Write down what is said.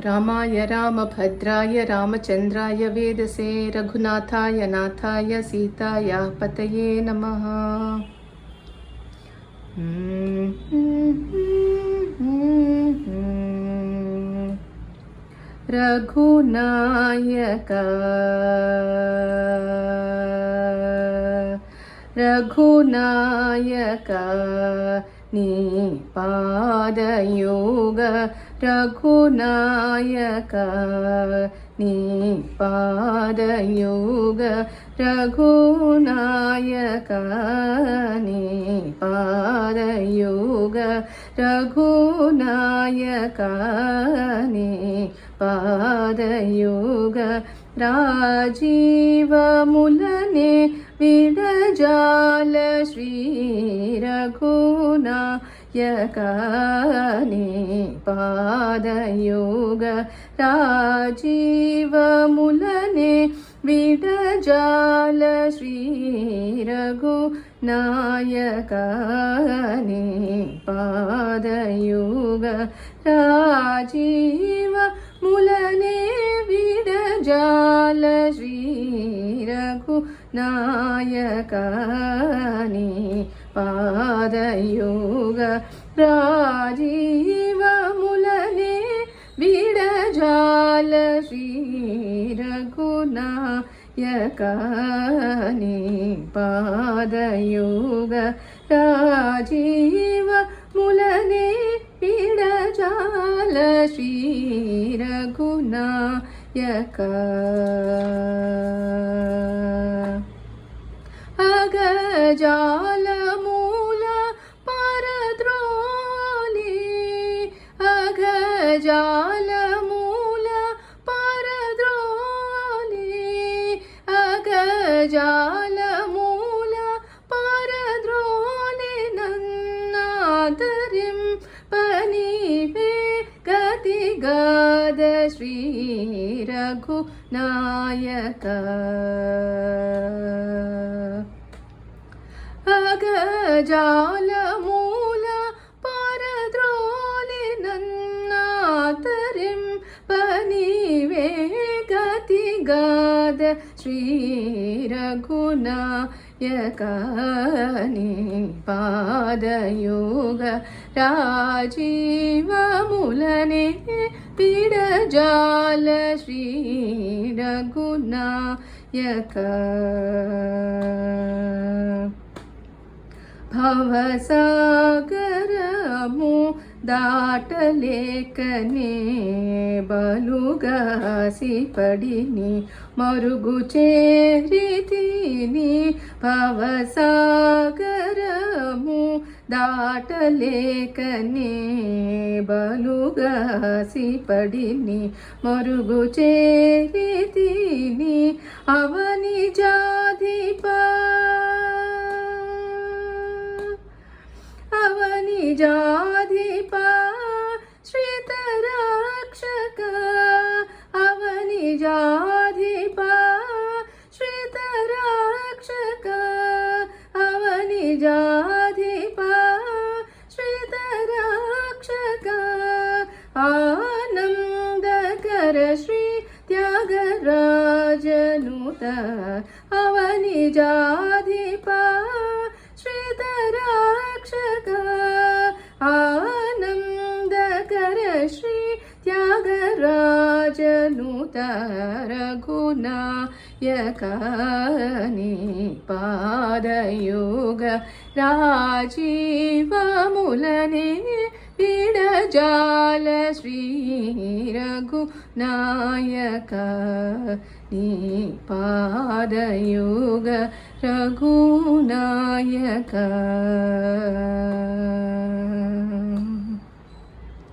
रामाय रामभद्राय रामचन्द्राय वेदसे रघुनाथाय नाथाय सीताया पतये नमः। रघुनायक रघुनायक नी पादयोग रघुनायक नी पादयोग रघुनायक नी पादयोग रघुनायक नी पादयोग राजीव मुलने विडजाल श्री रघुनायक नी पादयोग राजीव मुलने विडजाल श्री रघुनायक नी पादयोग राजीव मुलने विडजाल श्री रघुनायक नी पादयोग राजीव मुलने विडजाल श्री रघुनायक नी पादयोग राजीव मुलने विडजाल श्री रघुनायक अगजाल मूल परद्रोली अगजाल मूल परद्रोली अगजाल मूल परद्रोली नन्नादरिं पनीवे गतिगद श्री रघुनायक अगजाल मूल परद्रोली नन्नादरिं पनीवे गतिगद श्री रघुनायक नी पादयोग राजीव मुलने विडजाल श्री रघुनायक भवसागरमु दाटलेकने बलुगासी पडिनी मरुगु चेरितिनी भवसागरमु दाटलेकने बलुगासी पडिनी मरुगु चेरितिनी अवनि जाधिपा अवनि जाधिपा श्रितरक्षक अवनि जाधिपा श्रितरक्षक अवनि जाधिपा श्रितरक्षक आनंदकर श्री त्यागराजनुत अवनि जाधिपा श्रितरक्षक आनंदकर श्री त्यागराजनुत रघुनायक नी पादयोग राजीव मुलने विडजाल श्री रघुनायक नी पादयोग रघुनायक।